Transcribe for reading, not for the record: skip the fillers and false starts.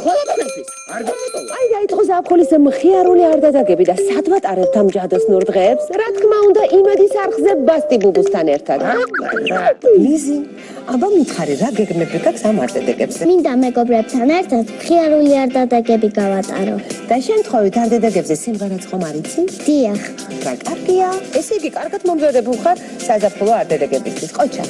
ხოლმე არ გამოტოვა. აი დღეს აფხოლის მხიარული არ დადაგები და სადღაც არებთ ამ ჯადოსნურ დღეებს. რა თქმა უნდა, იმედის არხზე ბასტი ბუბუსთან ერთად. ლიზი, აბა მითხარი რა გეგმები გაქვს ამ არდადეგებზე? მინდა მეგობრებთან ერთად მხიარული არდადეგები გავატარო. და შემთხვევით არდადეგებზე სიმღერაც ხომ არ იცი? დიახ. რა კარგია. ესე იგი, კარგად მომზადებულ ხარ საზაფხულო არდადეგებისთვის. ყოჩა.